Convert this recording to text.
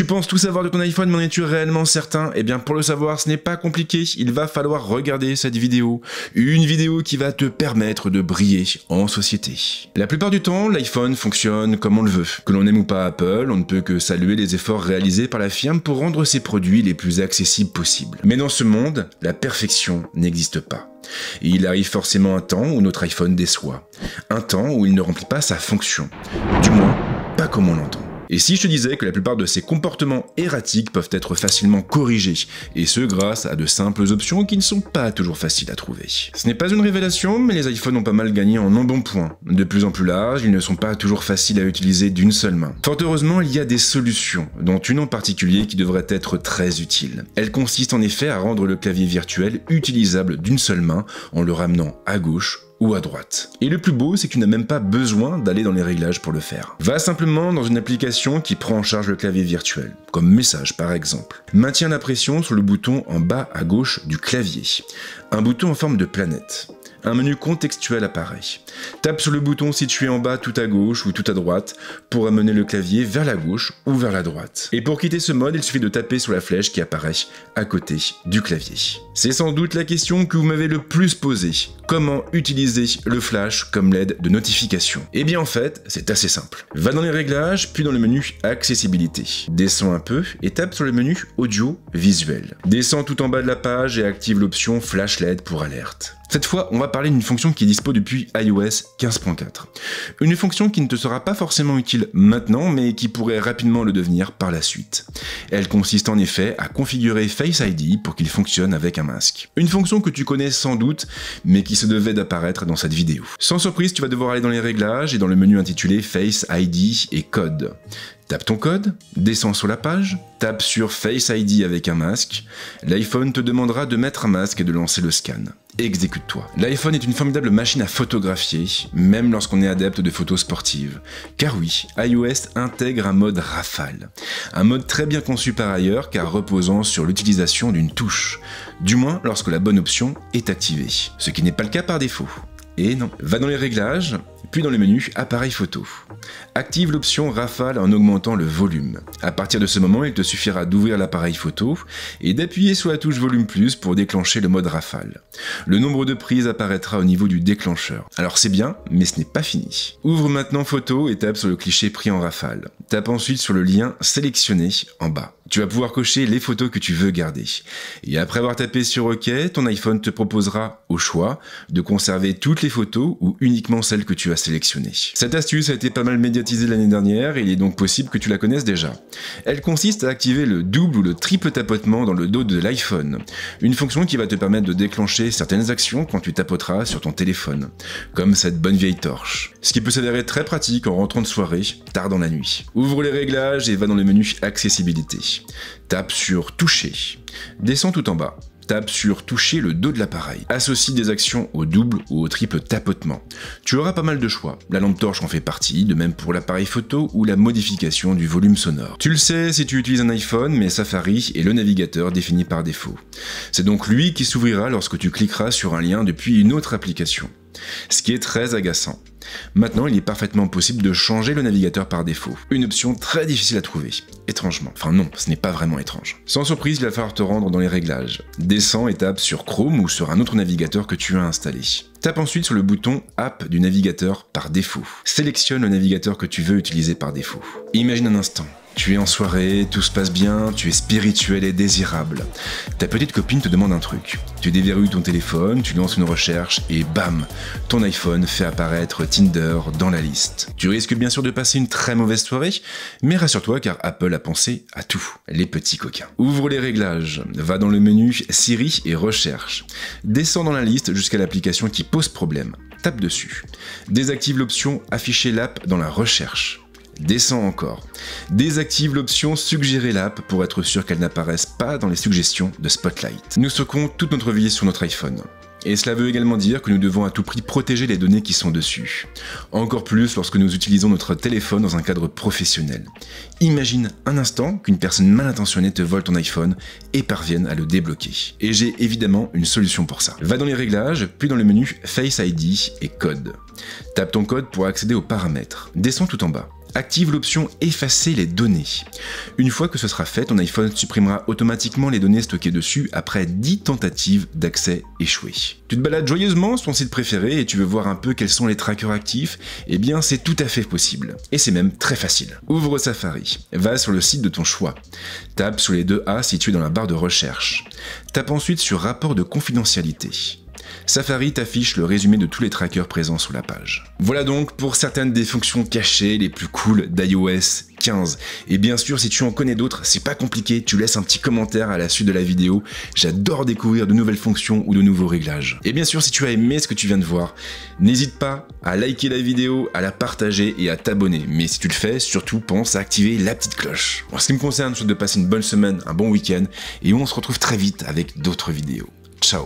Tu penses tout savoir de ton iPhone, mais en es-tu réellement certain? Eh bien pour le savoir, ce n'est pas compliqué, il va falloir regarder cette vidéo. Une vidéo qui va te permettre de briller en société. La plupart du temps, l'iPhone fonctionne comme on le veut. Que l'on aime ou pas Apple, on ne peut que saluer les efforts réalisés par la firme pour rendre ses produits les plus accessibles possibles. Mais dans ce monde, la perfection n'existe pas. Et il arrive forcément un temps où notre iPhone déçoit. Un temps où il ne remplit pas sa fonction. Du moins, pas comme on l'entend. Et si je te disais que la plupart de ces comportements erratiques peuvent être facilement corrigés, et ce grâce à de simples options qui ne sont pas toujours faciles à trouver. Ce n'est pas une révélation, mais les iPhones ont pas mal gagné en embonpoint. De plus en plus larges, ils ne sont pas toujours faciles à utiliser d'une seule main. Fort heureusement, il y a des solutions, dont une en particulier qui devrait être très utile. Elle consiste en effet à rendre le clavier virtuel utilisable d'une seule main en le ramenant à gauche ou à droite. Et le plus beau, c'est que tu n'as même pas besoin d'aller dans les réglages pour le faire. Va simplement dans une application qui prend en charge le clavier virtuel, comme Message par exemple. Maintiens la pression sur le bouton en bas à gauche du clavier. Un bouton en forme de planète. Un menu contextuel apparaît. Tape sur le bouton situé en bas tout à gauche ou tout à droite pour amener le clavier vers la gauche ou vers la droite. Et pour quitter ce mode, il suffit de taper sur la flèche qui apparaît à côté du clavier. C'est sans doute la question que vous m'avez le plus posée. Comment utiliser le flash comme LED de notification? Eh bien en fait, c'est assez simple. Va dans les réglages, puis dans le menu accessibilité. Descends un peu et tape sur le menu audio visuel. Descends tout en bas de la page et active l'option flash LED pour alerte. Cette fois, on va parler d'une fonction qui est dispo depuis iOS 15.4. Une fonction qui ne te sera pas forcément utile maintenant, mais qui pourrait rapidement le devenir par la suite. Elle consiste en effet à configurer Face ID pour qu'il fonctionne avec un masque. Une fonction que tu connais sans doute, mais qui se devait d'apparaître dans cette vidéo. Sans surprise, tu vas devoir aller dans les réglages et dans le menu intitulé Face ID et Code. Tape ton code, descends sur la page, tape sur Face ID avec un masque. L'iPhone te demandera de mettre un masque et de lancer le scan. Exécute-toi. L'iPhone est une formidable machine à photographier, même lorsqu'on est adepte de photos sportives. Car oui, iOS intègre un mode rafale. Un mode très bien conçu par ailleurs, car reposant sur l'utilisation d'une touche. Du moins lorsque la bonne option est activée. Ce qui n'est pas le cas par défaut. Et non. Va dans les réglages, puis dans le menu Appareil photo. Active l'option rafale en augmentant le volume. À partir de ce moment, il te suffira d'ouvrir l'appareil photo et d'appuyer sur la touche volume plus pour déclencher le mode rafale. Le nombre de prises apparaîtra au niveau du déclencheur. Alors c'est bien, mais ce n'est pas fini. Ouvre maintenant photo et tape sur le cliché pris en rafale. Tape ensuite sur le lien sélectionné en bas. Tu vas pouvoir cocher les photos que tu veux garder. Et après avoir tapé sur OK, ton iPhone te proposera, au choix, de conserver toutes les photos ou uniquement celles que tu as sélectionnées. Cette astuce a été pas mal médiatisée l'année dernière et il est donc possible que tu la connaisses déjà. Elle consiste à activer le double ou le triple tapotement dans le dos de l'iPhone. Une fonction qui va te permettre de déclencher certaines actions quand tu tapoteras sur ton téléphone. Comme cette bonne vieille torche. Ce qui peut s'avérer très pratique en rentrant de soirée, tard dans la nuit. Ouvre les réglages et va dans le menu accessibilité. Tape sur toucher. Descends tout en bas. Tape sur toucher le dos de l'appareil. Associe des actions au double ou au triple tapotement. Tu auras pas mal de choix. La lampe torche en fait partie, de même pour l'appareil photo ou la modification du volume sonore. Tu le sais si tu utilises un iPhone, mais Safari est le navigateur défini par défaut. C'est donc lui qui s'ouvrira lorsque tu cliqueras sur un lien depuis une autre application. Ce qui est très agaçant. Maintenant, il est parfaitement possible de changer le navigateur par défaut. Une option très difficile à trouver, étrangement. Enfin non, ce n'est pas vraiment étrange. Sans surprise, il va falloir te rendre dans les réglages. Descends et tape sur Chrome ou sur un autre navigateur que tu as installé. Tape ensuite sur le bouton App du navigateur par défaut. Sélectionne le navigateur que tu veux utiliser par défaut. Imagine un instant. Tu es en soirée, tout se passe bien, tu es spirituel et désirable. Ta petite copine te demande un truc. Tu déverrouilles ton téléphone, tu lances une recherche et bam, ton iPhone fait apparaître Tinder dans la liste. Tu risques bien sûr de passer une très mauvaise soirée, mais rassure-toi car Apple a pensé à tout, les petits coquins. Ouvre les réglages, va dans le menu Siri et recherche. Descends dans la liste jusqu'à l'application qui pose problème. Tape dessus. Désactive l'option Afficher l'app dans la recherche. Descends encore. Désactive l'option Suggérer l'app pour être sûr qu'elle n'apparaisse pas dans les suggestions de Spotlight. Nous stockons toute notre vie sur notre iPhone. Et cela veut également dire que nous devons à tout prix protéger les données qui sont dessus. Encore plus lorsque nous utilisons notre téléphone dans un cadre professionnel. Imagine un instant qu'une personne mal intentionnée te vole ton iPhone et parvienne à le débloquer. Et j'ai évidemment une solution pour ça. Va dans les réglages, puis dans le menu Face ID et Code. Tape ton code pour accéder aux paramètres. Descends tout en bas. active l'option effacer les données. Une fois que ce sera fait, ton iPhone supprimera automatiquement les données stockées dessus après 10 tentatives d'accès échouées. Tu te balades joyeusement sur ton site préféré et tu veux voir un peu quels sont les trackers actifs? Eh bien c'est tout à fait possible. Et c'est même très facile. Ouvre Safari, va sur le site de ton choix. Tape sur les 2 A situés dans la barre de recherche. Tape ensuite sur rapport de confidentialité. Safari t'affiche le résumé de tous les trackers présents sur la page. Voilà donc pour certaines des fonctions cachées les plus cool d'iOS 15. Et bien sûr, si tu en connais d'autres, c'est pas compliqué, tu laisses un petit commentaire à la suite de la vidéo. J'adore découvrir de nouvelles fonctions ou de nouveaux réglages. Et bien sûr, si tu as aimé ce que tu viens de voir, n'hésite pas à liker la vidéo, à la partager et à t'abonner. Mais si tu le fais, surtout pense à activer la petite cloche. En ce qui me concerne, je te souhaite de passer une bonne semaine, un bon week-end, et on se retrouve très vite avec d'autres vidéos. Ciao!